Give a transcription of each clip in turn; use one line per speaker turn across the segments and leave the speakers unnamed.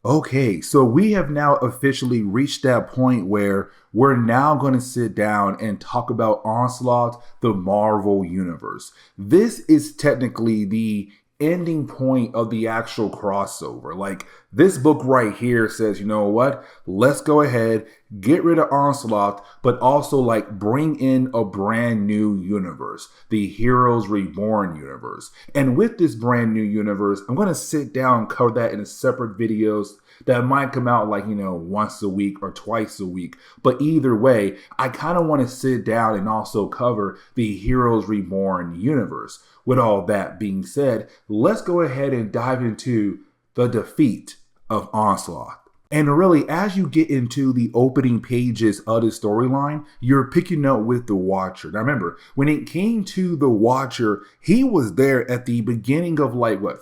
Okay, so we have now officially reached that point where we're now going to sit down and talk about Onslaught, the Marvel Universe. This is technically the ending point of the actual crossover. Like, this book right here says, you know what? Let's go ahead, get rid of Onslaught, but also like bring in a brand new universe, the Heroes Reborn universe. And with this brand new universe, I'm going to sit down and cover that in a separate videos that might come out like, once a week or twice a week. But either way, I kind of want to sit down and also cover the Heroes Reborn universe. With all that being said, let's go ahead and dive into the defeat of Onslaught. And really, as you get into the opening pages of the storyline, you're picking up with the Watcher. Now remember, when it came to the Watcher, he was there at the beginning of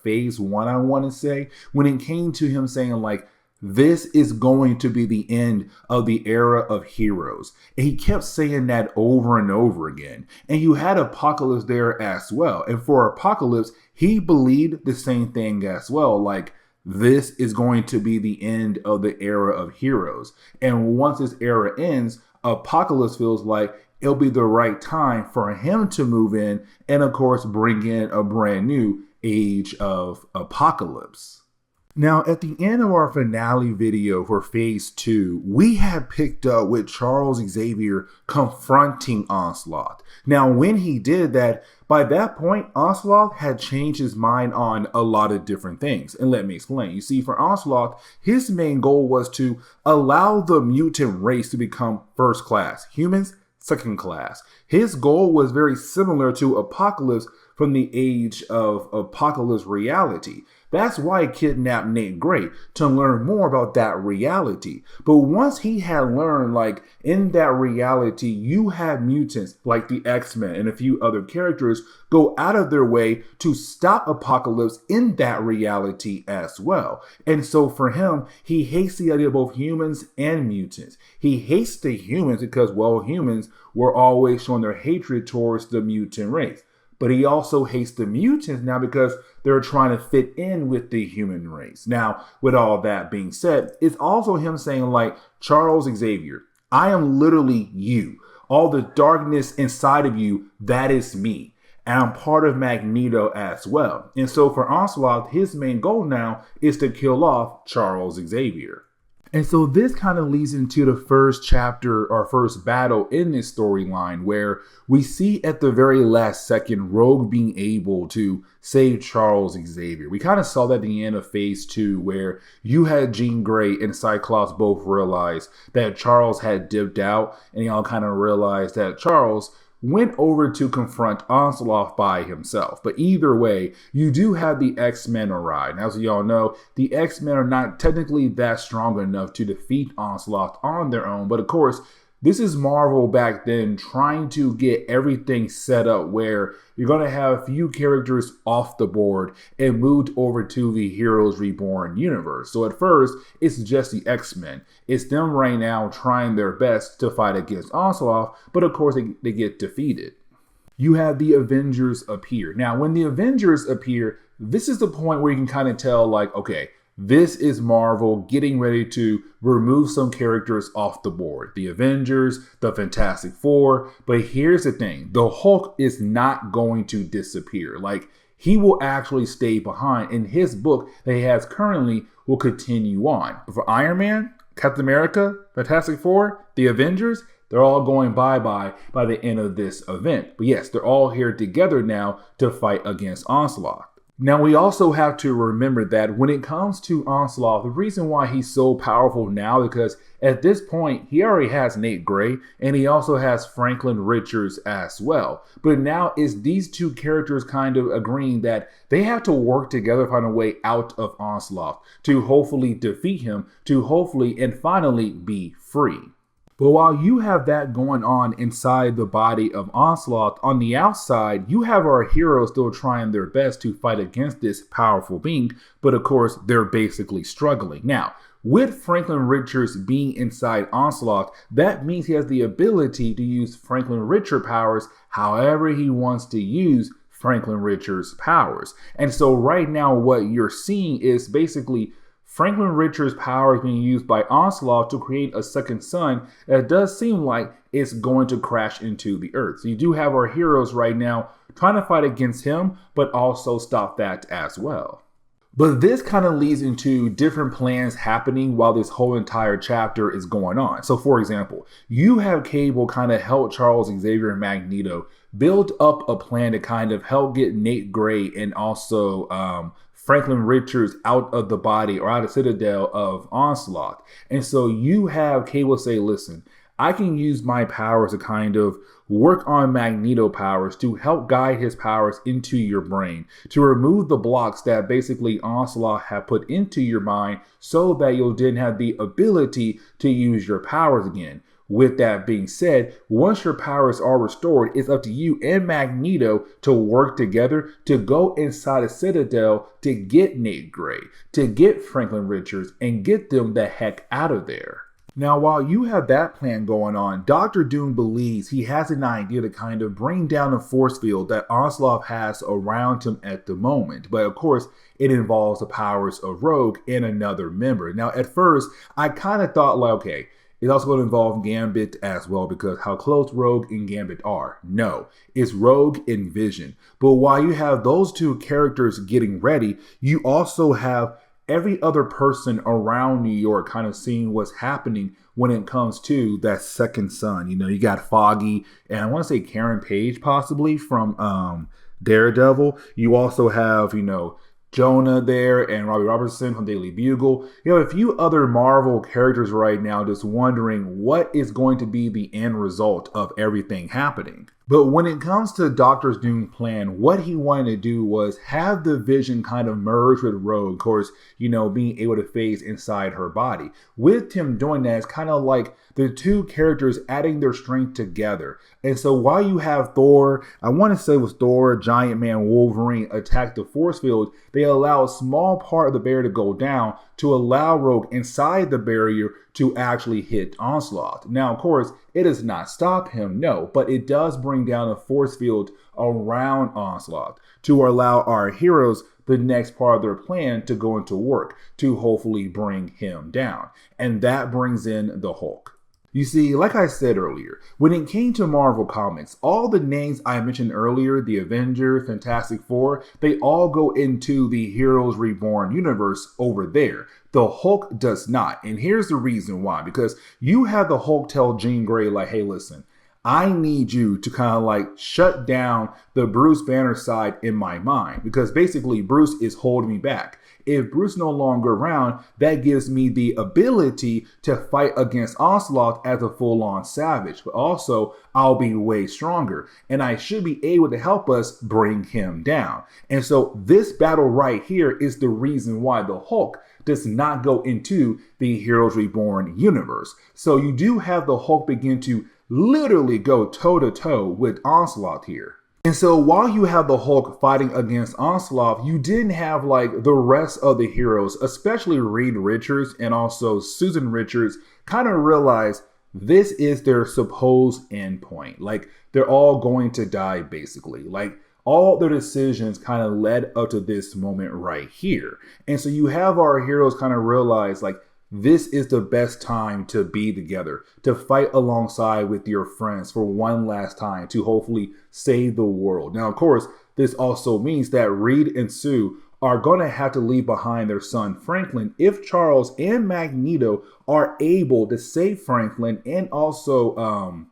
phase 1, I want to say, when it came to him saying this is going to be the end of the era of heroes. And he kept saying that over and over again. And you had Apocalypse there as well. And for Apocalypse, he believed the same thing as well. This is going to be the end of the era of heroes. And once this era ends, Apocalypse feels like it'll be the right time for him to move in and, of course, bring in a brand new Age of Apocalypse. Now, at the end of our finale video for phase 2, we had picked up with Charles Xavier confronting Onslaught. Now, when he did that, by that point, Onslaught had changed his mind on a lot of different things. And let me explain. You see, for Onslaught, his main goal was to allow the mutant race to become first class. Humans, second class. His goal was very similar to Apocalypse from the Age of Apocalypse reality. That's why he kidnapped Nate Gray, to learn more about that reality. But once he had learned, in that reality, you have mutants like the X-Men and a few other characters go out of their way to stop Apocalypse in that reality as well. And so for him, he hates the idea of both humans and mutants. He hates the humans because, humans were always showing their hatred towards the mutant race. But he also hates the mutants now because they're trying to fit in with the human race. Now, with all that being said, it's also him saying Charles Xavier, I am literally you. All the darkness inside of you, that is me. And I'm part of Magneto as well. And so for Onslaught, his main goal now is to kill off Charles Xavier. And so this kind of leads into the first chapter or first battle in this storyline, where we see at the very last second Rogue being able to save Charles Xavier. We kind of saw that at the end of phase 2, where you had Jean Grey and Cyclops both realize that Charles had dipped out, and y'all kind of realized that Charles went over to confront Onslaught by himself. But either way, you do have the X-Men arrive. And as y'all know, the X-Men are not technically that strong enough to defeat Onslaught on their own. But of course, this is Marvel back then trying to get everything set up where you're going to have a few characters off the board and moved over to the Heroes Reborn universe. So at first, it's just the X-Men. It's them right now trying their best to fight against Onslaught, but of course they get defeated. You have the Avengers appear. Now, when the Avengers appear, this is the point where you can kind of tell okay, this is Marvel getting ready to remove some characters off the board. The Avengers, the Fantastic Four. But here's the thing. The Hulk is not going to disappear. He will actually stay behind. And his book that he has currently will continue on. But for Iron Man, Captain America, Fantastic Four, the Avengers, they're all going bye-bye by the end of this event. But yes, they're all here together now to fight against Onslaught. Now, we also have to remember that when it comes to Onslaught, the reason why he's so powerful now is because at this point, he already has Nate Gray, and he also has Franklin Richards as well. But now it's these two characters kind of agreeing that they have to work together to find a way out of Onslaught to hopefully defeat him, to hopefully and finally be free. But while you have that going on inside the body of Onslaught, on the outside, you have our heroes still trying their best to fight against this powerful being, but of course, they're basically struggling. Now, with Franklin Richards being inside Onslaught, that means he has the ability to use Franklin Richards powers however he wants to use Franklin Richards powers. And so right now, what you're seeing is basically Franklin Richards' power is being used by Onslaught to create a second sun that does seem like it's going to crash into the Earth. So you do have our heroes right now trying to fight against him, but also stop that as well. But this kind of leads into different plans happening while this whole entire chapter is going on. So for example, you have Cable kind of help Charles Xavier and Magneto build up a plan to kind of help get Nate Gray and also Franklin Richards out of the body or out of Citadel of Onslaught. And so you have Cable say, listen, I can use my powers to kind of work on Magneto powers to help guide his powers into your brain, to remove the blocks that basically Onslaught have put into your mind so that you didn't have the ability to use your powers again. With that being said, once your powers are restored, it's up to you and Magneto to work together to go inside a Citadel to get Nate Gray, to get Franklin Richards, and get them the heck out of there. Now, while you have that plan going on, Doctor Doom believes he has an idea to kind of bring down the force field that Onslaught has around him at the moment. But of course, it involves the powers of Rogue and another member. Now, at first, I kind of thought like, okay, it's also going to involve Gambit as well because how close Rogue and Gambit are. No, it's Rogue and Vision. But while you have those two characters getting ready, you also have every other person around New York kind of seeing what's happening when it comes to that second son. You know, you got Foggy and I want to say Karen Page possibly from Daredevil. You also have, you know, Jonah there and Robbie Robertson from Daily Bugle. You have a few other Marvel characters right now just wondering what is going to be the end result of everything happening. But when it comes to Doctor Doom's plan, what he wanted to do was have the Vision kind of merge with Rogue, of course, you know, being able to phase inside her body. With him doing that, it's kind of like the two characters adding their strength together. And so while you have Thor, I want to say it was Thor, Giant Man, Wolverine attack the force field, they allow a small part of the barrier to go down to allow Rogue inside the barrier to actually hit Onslaught. Now, of course, it does not stop him, no, but it does bring down a force field around Onslaught to allow our heroes the next part of their plan to go into work to hopefully bring him down. And that brings in the Hulk. You see, like I said earlier, when it came to Marvel Comics, all the names I mentioned earlier, the Avengers, Fantastic Four, they all go into the Heroes Reborn universe over there. The Hulk does not. And here's the reason why. Because you have the Hulk tell Jean Grey, like, hey, listen, I need you to kind of like shut down the Bruce Banner side in my mind. Because basically, Bruce is holding me back. If Bruce is no longer around, that gives me the ability to fight against Onslaught as a full-on savage. But also, I'll be way stronger. And I should be able to help us bring him down. And so this battle right here is the reason why the Hulk does not go into the Heroes Reborn universe. So you do have the Hulk begin to literally go toe-to-toe with Onslaught here. And so while you have the Hulk fighting against Onslaught, you didn't have like the rest of the heroes, especially Reed Richards and also Susan Richards, kind of realize this is their supposed end point. Like they're all going to die basically. Like all their decisions kind of led up to this moment right here. And so you have our heroes kind of realize like, this is the best time to be together, to fight alongside with your friends for one last time to hopefully save the world. Now, of course, this also means that Reed and Sue are going to have to leave behind their son Franklin if Charles and Magneto are able to save Franklin and also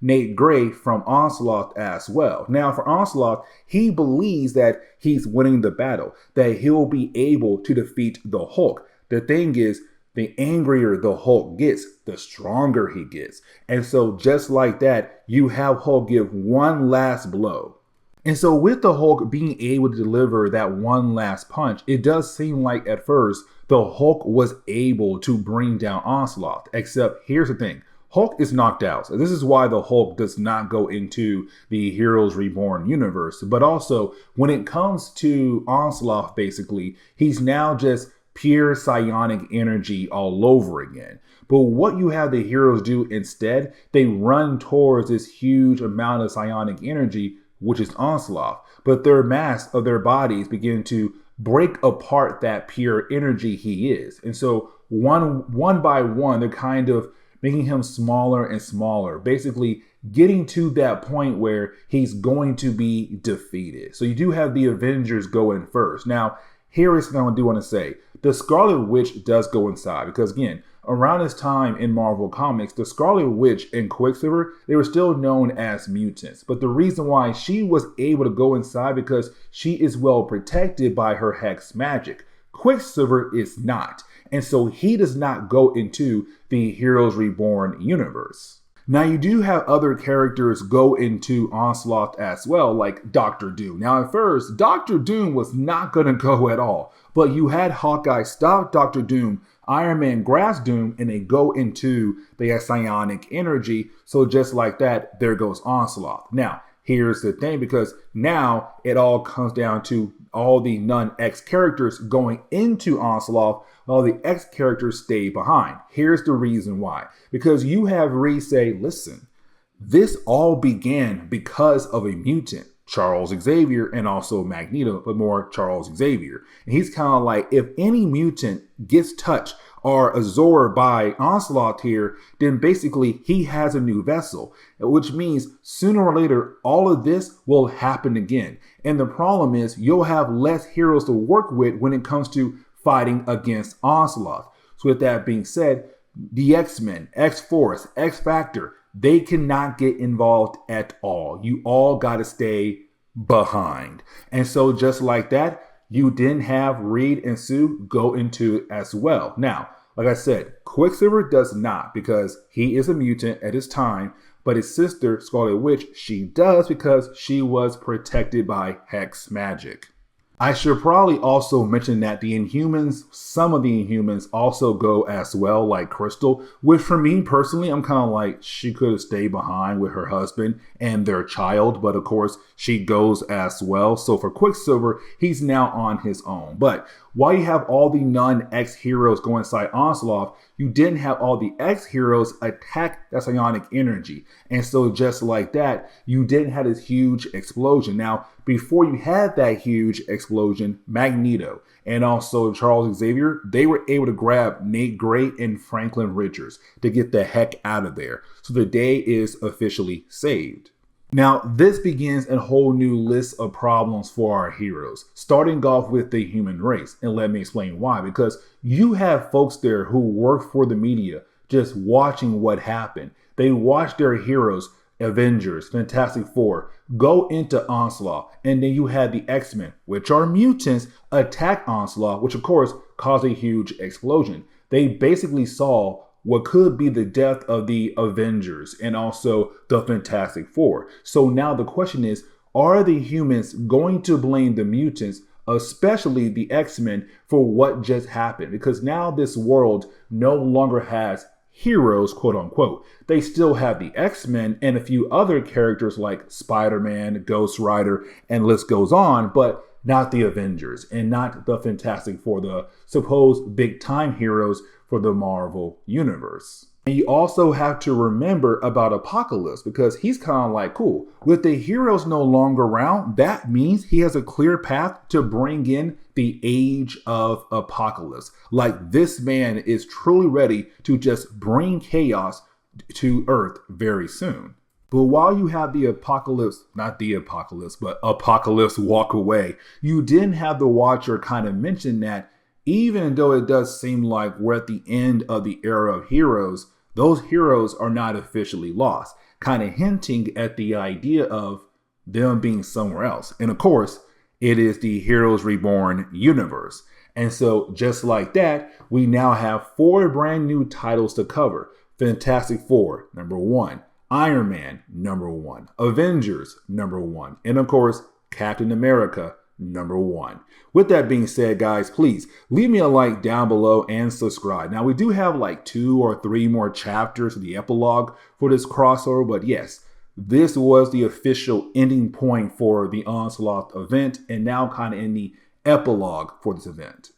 Nate Gray from Onslaught as well. Now, for Onslaught, he believes that he's winning the battle, that he'll be able to defeat the Hulk. The thing is, the angrier the Hulk gets, the stronger he gets. And so just like that, you have Hulk give one last blow. And so with the Hulk being able to deliver that one last punch, it does seem like at first the Hulk was able to bring down Onslaught. Except here's the thing. Hulk is knocked out. So this is why the Hulk does not go into the Heroes Reborn universe. But also, when it comes to Onslaught, basically, he's now just pure psionic energy all over again. But what you have the heroes do instead, they run towards this huge amount of psionic energy, which is Onslaught. But their mass of their bodies begin to break apart that pure energy he is. And so one by one, they're kind of making him smaller and smaller, basically getting to that point where he's going to be defeated. So you do have the Avengers go in first. Now, here is what I do want to say. The Scarlet Witch does go inside because, again, around this time in Marvel Comics, the Scarlet Witch and Quicksilver, they were still known as mutants. But the reason why she was able to go inside because she is well protected by her hex magic. Quicksilver is not. And so he does not go into the Heroes Reborn universe. Now, you do have other characters go into Onslaught as well, like Doctor Doom. Now, at first, Doctor Doom was not going to go at all, but you had Hawkeye stop Doctor Doom, Iron Man grabs Doom, and they go into the psionic energy. So just like that, there goes Onslaught. Now, here's the thing, because now it all comes down to all the non-X characters going into Onslaught, while the X characters stay behind. Here's the reason why. Because you have Reed say, listen, this all began because of a mutant, Charles Xavier, and also Magneto, but more Charles Xavier. And he's kind of like, if any mutant gets touched or absorbed by Onslaught here, then basically he has a new vessel, which means sooner or later, all of this will happen again. And the problem is you'll have less heroes to work with when it comes to fighting against Onslaught. So with that being said, the X-Men, X-Force, X-Factor, they cannot get involved at all. You all got to stay behind. And so just like that, you didn't have Reed and Sue go into it as well. Now, like I said, Quicksilver does not because he is a mutant at his time, but his sister, Scarlet Witch, she does because she was protected by hex magic. I should probably also mention that the Inhumans, some of the Inhumans also go as well, like Crystal, which for me personally, I'm kind of like, she could have stayed behind with her husband and their child, but of course she goes as well. So for Quicksilver, he's now on his own. But while you have all the non-X heroes go inside Onslaught, you didn't have all the X heroes attack that psionic energy. And so just like that, you didn't have this huge explosion. Now, before you had that huge explosion, Magneto and also Charles Xavier, they were able to grab Nate Gray and Franklin Richards to get the heck out of there. So the day is officially saved. Now, this begins a whole new list of problems for our heroes, starting off with the human race. And let me explain why. Because you have folks there who work for the media just watching what happened. They watch their heroes, Avengers, Fantastic Four, go into Onslaught. And then you had the X-Men, which are mutants, attack Onslaught, which of course caused a huge explosion. They basically saw what could be the death of the Avengers and also the Fantastic Four. So now the question is, are the humans going to blame the mutants, especially the X-Men, for what just happened? Because now this world no longer has heroes, quote unquote. They still have the X-Men and a few other characters like Spider-Man, Ghost Rider, and list goes on, but not the Avengers and not the Fantastic Four, the supposed big time heroes for the Marvel universe. And you also have to remember about Apocalypse, because he's kind of like, cool, with the heroes no longer around, that means he has a clear path to bring in the age of Apocalypse. Like, this man is truly ready to just bring chaos to Earth very soon. But while you have the Apocalypse, not the Apocalypse, but Apocalypse walk away, you didn't have the Watcher kind of mention that even though it does seem like we're at the end of the era of heroes, those heroes are not officially lost, kind of hinting at the idea of them being somewhere else. And of course, it is the Heroes Reborn universe. And so just like that, we now have 4 brand new titles to cover. Fantastic Four, #1. Iron Man, #1. Avengers, #1. And of course, Captain America, #1. With that being said, guys, please leave me a like down below and subscribe. Now, we do have like 2 or 3 more chapters of the epilogue for this crossover, but yes, this was the official ending point for the Onslaught event, and now kind of in the epilogue for this event.